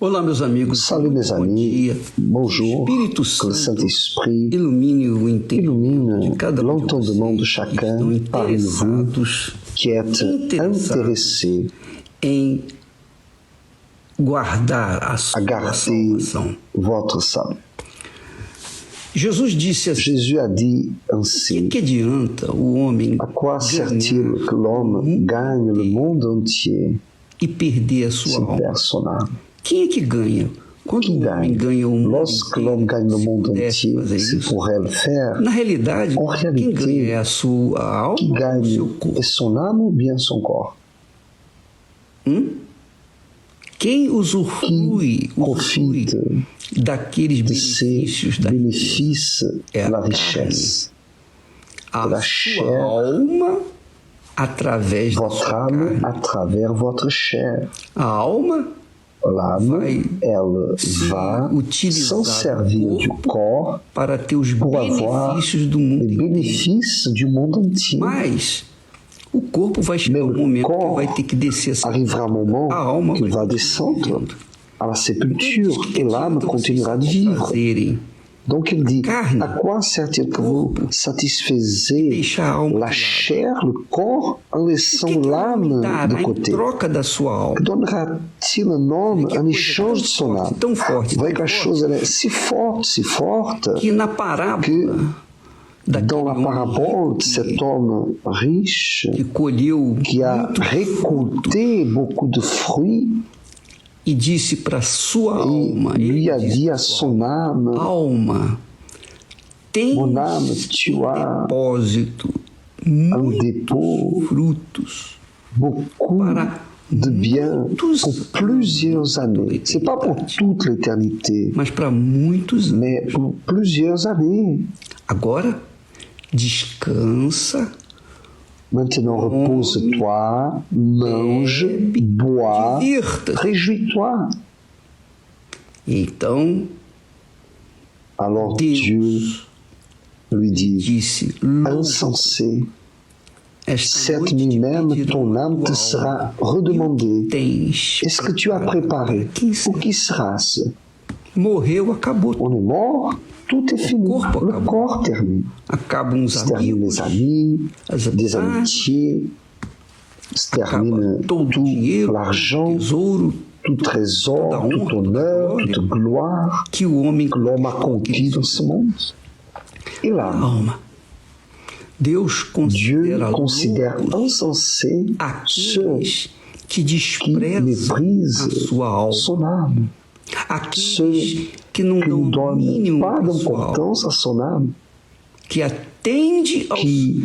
Olá, meus amigos. Salut mes amis, bonjour. Que le Saint-Esprit illumine l'entendement de chacun parmi vous qui êtes intéressés à garder votre salut. Jésus a dit ainsi: à quoi sert-il que l'homme gagne le monde entier s'il perd son âme? Quem é que ganha? Quando o homem ganha o mundo Lorsque l'homme gagne le monde entier, c'est pour elle faire. Na realidade, quem ganha é a sua alma qui gagne ou o seu corpo? est son âme ou bien son corps? Quem usufrui daqueles de ces bénéfices de la richesse, a de la sua chair, alma através da votre sua âme carne. à travers votre chair. A alma L'âme, elle va s'en servir du corps para ter os pour avoir benefícios do mundo les inteiro. bénéfices du monde entier. Mas o corpo vai chegar um Mais le momento que corps vai ter que descer essa arrivera un moment a alma qu'il va vai descendre à la sépulture et l'âme continuera de vivre. fazerem Donc il dit, carne, à quoi sert-il que vous satisfaisez deixar a alma la de chair, le corps, en laissant l'âme dará de em côté? troca da sua alma? Que donnera-t-il un homme en échange de son âme? Tão forte, Vous voyez tão que la forte, chose elle est si forte, que na parábola que daquele dans la homem parabole de cet homme riche que colheu qui a récolté beaucoup de fruits, e disse para sua alma, il lui a disse dit pra à sua son âme: alma, tem mon âme, tu as depósito un muitos dépôt, frutos beaucoup para de biens muitos pour plusieurs années. C'est pas pour toute l'éternité, mas para muitos anos. mais pour plusieurs années. Agora, descansa, Maintenant, repose-toi, mange, bois, divirta. réjouis-toi. Então, Alors Deus Dieu lui dit: disse, insensé, esta cette noite nuit te même pedirão ton âme tua te alma. sera redemandée. Tens Est-ce que tu as préparé? Pour qui sera-ce? morreu, acabou. On est mort, tout est fini. corpo Le acabou. corps termine. Acabam os Se termine amigos, les amis, as des amizades, amitiés, se termine acaba todo o tout dinheiro, l'argent, tesouro, tout trésor, toda honra, tout honneur, toda glória toute gloire que o homem que l'homme a conquis dans ce monde. Et là, alma. Deus Dieu considera considère loucos insensés ceux aqueles que qui desprezam méprisent a sua alma, son âme, aqueles que não qui dão ne o donnent mínimo pas para a sua alma, d'importance à son âme, que atende aos qui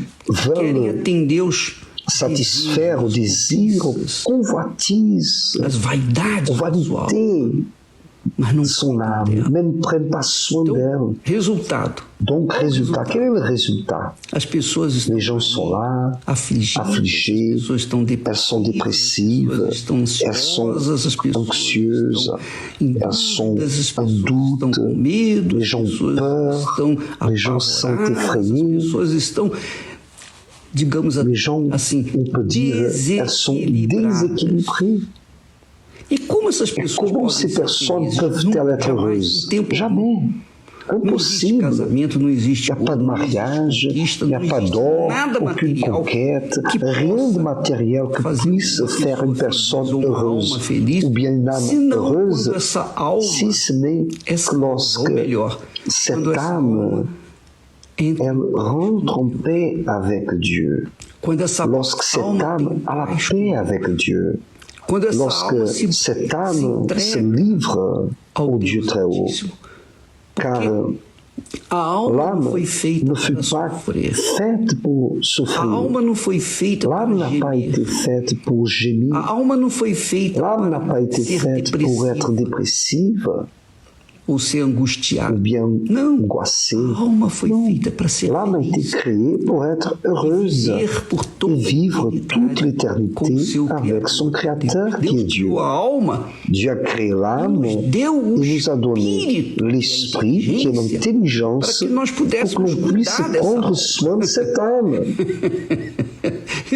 querem veulent atender os satisfaire aux désirs, aux convoitises, as vaidades aux da sua alma, vanités mas não de son cuidam âme, dela. même ne prennent pas soin Então, d'elle. resultado, Donc, résultat, quel est le résultat? as pessoas estão Les gens sont là, afligidas, affligées, as pessoas estão elles sont dépressives, as pessoas estão elles sont ansiosas, as pessoas anxieuses, estão em elles sont dúvidas, as en pessoas doute, estão com medo, les as gens pessoas peur, estão les gens se sentent apavoradas, as effrayés. pessoas estão, digamos Les gens, assim, on peut dire, elles sont déséquilibrées. E como essas Et pessoas comment podem ces ser personnes felizes? peuvent-elles Nunca, être jamais, heureuses? em tempo Jamais. Não existe Impossible. casamento, não Il existe n'y a pas de ouro, não existe mariage, conquista, il n'y a não pas existe d'or, nada aucune material conquête, que rien de possa matériel que fazer puisse uma faire une pessoa personne feliz, ou uma heureuse, alma feliz, ou bien une âme senão heureuse, quando essa alma, si ce n'est essa que alma, lorsque ou melhor, cette quando essa âme, alma entra, elle rentre en paix avec Dieu, quando essa lorsque cette alma âme tem a la paz paix com avec Dieu, quando essa alma lorsque se cette âme se entrega livre ao au Dieu Deus très haut, Altíssimo. car A alma não l'âme foi feita ne fut para pas sofrer. faite pour A souffrir. alma não foi feita L'âme para n'a pas gemer. été faite pour gémir. A alma não foi feita L'âme n'a para pas été ser faite pour être depressiva dépressive ou ser ou angustiada. bien Não. angoissée. A alma foi Non. feita para ser L'âme a été feliz créée pour être heureuse viver por et toda vivre a toute eternidade com l'éternité seu avec son Créateur qui est Deus Dieu. criou a alma, Dieu a créé l'âme nos deu o et nous a donné espírito, l'esprit qui est l'intelligence para que nós pour que pudéssemos l'on puisse cuidar dessa prendre alma. soin de cette âme.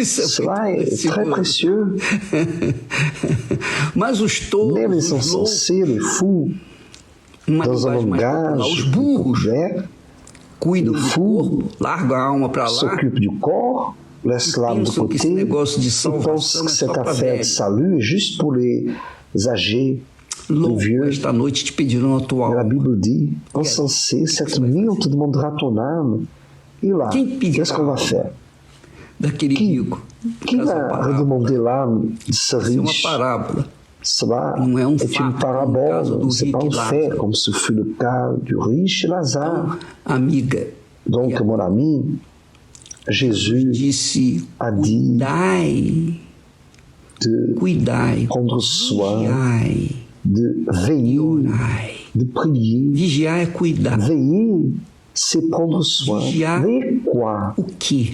Cela est très précieux. Mas os tolos, Même les insensés, les fous, dans un langage couvert, cuidam do fous corpo, largam a alma para lá, s'occupent du corps, laissent l'âme de côté, et pensent que cette affaire de salut est juste pour les âgés, les vieux. Esta noite te pedirão a tua La alma. Bible dit, insensé, cette nuit on te demandera ton âme. Et là, qu'est-ce qu'on va faire? Daquele rico. Qui va redemander l'âme de ce É uma riche? parábola. Cela Não é um est une fato, parabole, no caso do c'est pas rico un e fait, Lázaro. comme ce fut le cas du riche Lazare. Amiga, Donc, mon ami, Jésus disse: a dit cuidai, de cuidai, prendre soin, vigiai, de veiller, orai. de prier. Vigiar é cuidar. Veiller, c'est prendre soin. Vigiar. Veiller quoi? O quê?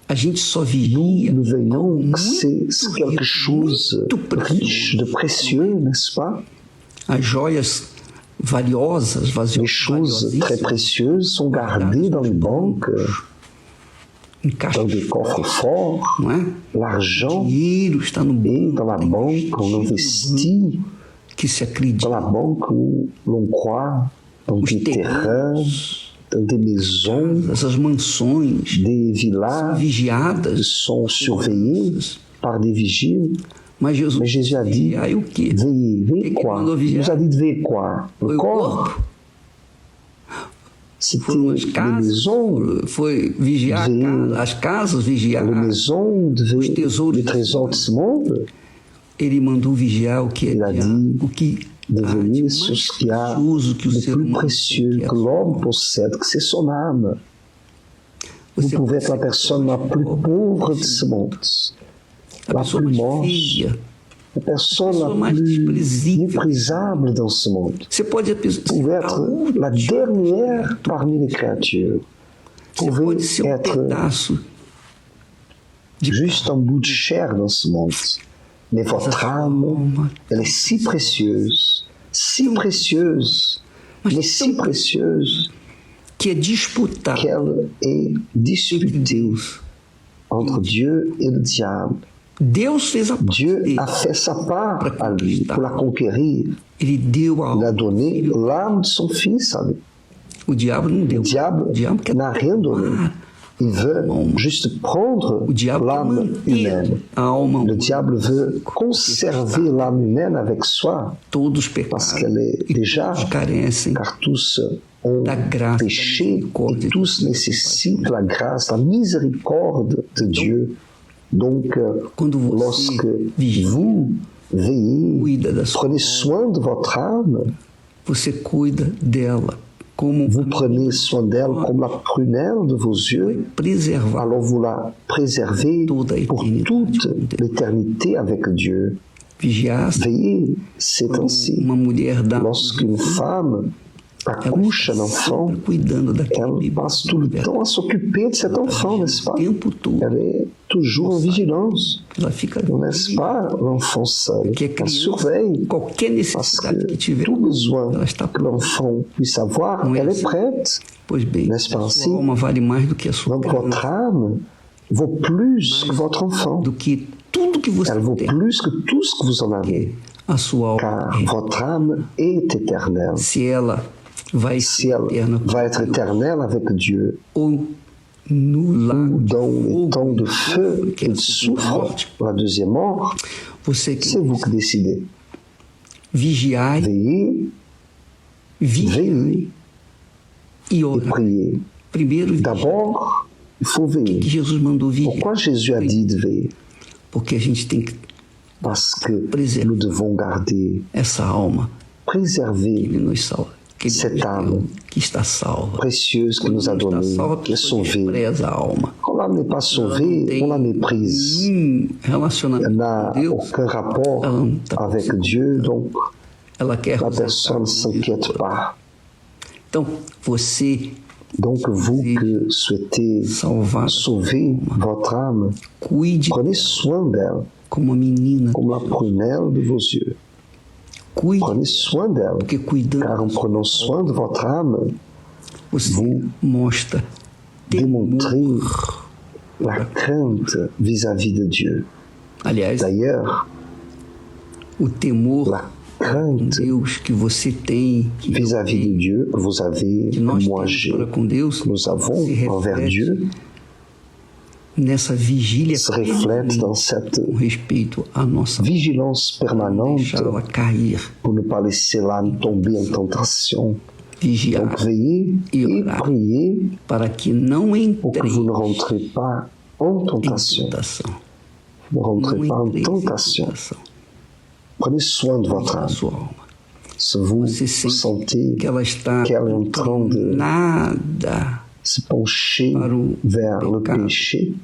A gente só Nous, vigia nous veillons algo que c'est muito quelque rico, chose muito de riche, de précieux, n'est-ce pas? As joias valiosas, Les choses très précieuses sont gardées dans les banques, dans des coffres forts. não é? L'argent O dinheiro está no est banco, dans la está banque, investido on no investit banco que se dans acredita. la banque où l'on croit, dans des terrains, dans des maisons, Essas mansões des são villages vigiadas, sont surveillés par des vigiles. mas Jesus, Mais Jésus a dit, vigiai o quê? veillez, veillez Quem que quoi? mandou Il vigiar? nous a dit de veiller quoi? Foi Le o corps. corpo? C'était Foram as les casas? maisons, Foi vigiar a Veio. casa, as casas, vigiar. les maisons, Os tesouros les trésors de ce monde, Ele mandou vigiar o que é Il a de- dit o que de a arte veiller mais sur ce qu'il y a precioso que o de ser plus humano précieux tem, que é que a sua l'homme alma. possède, que c'est son âme. Vous Você pouvez être la consegue personne la plus pauvre de ce monde, a la pessoa plus mais moche, feia. la personne pessoa la mais plus desprezível. méprisable dans ce monde. Você pode Vous pouvez être la dernière parmi les créatures. Vous Você pouvez pode ser être pedaço de juste un bout de chair dans ce monde. Mais votre âme, elle est si précieuse, mais si précieuse que é disputar qu'elle est disputée entre Dieu et le diable. Deus fez a parte Dieu dele. a fait sa part à lui pour la conquérir. Ele deu a Il a alma. donné l'âme de son fils à lui. O diabo não deu. Le diable O diabo quer n'a rien donné. tomar. Il veut juste prendre O diabo quer l'âme manter humaine. a alma Le humana. diable veut conserver l'âme humaine avec soi Todos parce pecados qu'elle est e déjà, todos carecem car tous ont da graça, péché da misericórdia et tous de Deus. nécessitent la grâce, la miséricorde de Dieu. Donc, Quando você lorsque vigia, vous veillez, cuida da sua prenez alma, soin de votre âme, você cuida dela como vous prenez soin d'elle comme la prunelle de vos yeux, preservar alors vous la préservez toda a pour eternidade toute com Deus. l'éternité avec Dieu. Vigiar Veillez, c'est ainsi. uma mulher dá Lorsqu'une femme accouche un enfant, sempre cuidando daquele elle bebê. passe tout le temps à s'occuper de cet enfant, n'est-ce O pas? tempo todo. Elle est toujours en vigilance, Ela fica n'est-ce pas? L'enfant seul, que a elle criança, surveille, qualquer parce necessidade que tiver, que tout besoin ela está que l'enfant puisse avoir, Não é elle est assim? prête. Pois bem, N'est-ce pas a assim? sua alma vale mais do que a sua Donc votre criança, âme vaut plus que votre enfant. do que tudo que você Elle vaut tem. plus que tout ce que vous en avez. A sua alma Car é. votre âme est éternelle. Se ela vai Si ser elle eterna va être éternelle avec Dieu, ou no lago de dans les fogo, temps de feu que et é a de segunda souffre, morte, la deuxième mort, você que c'est vous qui décidez. vigiai, Veillez, vigiai veillez e et orai. priez. Primeiro, vigiai. D'abord, il faut Que veiller. Jesus mandou vigiar, Pourquoi Jésus a dit de veiller? porque a gente tem que Parce que nous devons garder, essa alma préserver ele nos salva, que ele Cette nos âme deu, que está salva. précieuse qu'il Quando nous a não está donnée, salva, a qui est pessoa sauvée. despreza a alma. Quand l'âme n'est pas sauvée, on la méprise. Nenhum Elle relacionamento n'a com Deus, aucun rapport avec Dieu, donc ela quer la resultado personne ne com s'inquiète Deus. pas. Então, você Donc vous que souhaitez salvar, sauver votre âme, cuide prenez soin d'elle como a menina, comme la prunelle de vos yeux. cuide, Prenez soin d'elle, porque cuidando car en prenant soin de votre âme, você mostra démontrez temor la crainte vis-à-vis de Dieu. Aliás, d'ailleurs, o temor la crainte Deus que você tem, vis-à-vis de Dieu, vous avez, que nós moi temos j'ai, para com Deus, que nous avons se envers reflete Dieu, nessa vigília se reflète dans cette com respeito à nossa vigilance permanente deixá-la cair, pour ne pas laisser l'âme tomber en tentation. vigiar Donc veillez e et orar priez para que não pour que entreis vous ne rentrez pas en em tentation. tentação. Ne rentrez Não pas en entreis em tentation. tentação. Prenez soin de votre A âme. sua alma. Si vous Você sente sentez que ela está qu'elle est en train de inclinada se pencher para o vers le pecado, péché,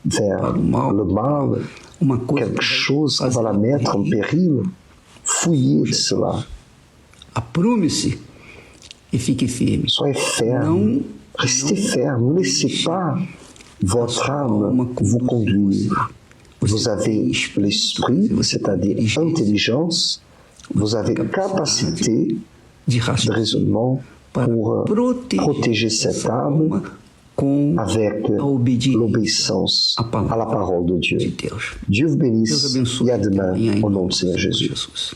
vers para o mal, le mal, uma coisa quelque que vai chose qui va fazer la ela mettre en correr. péril, fouillez de cela. Aprume-se e fique firme. Soyez ferme, Não, restez ferme, ne laissez pas votre âme vous conduire. Vous avez l'esprit, c'est-à-dire intelligence, vous avez capacité de de raisonnement pour protéger cette âme com avec a obediência l'obéissance à à la parole de Dieu. de Deus. Dieu vous bénisse Deus abençoe. et à demain Amanhã, em au nom nome du Seigneur do Senhor Jésus. Jesus.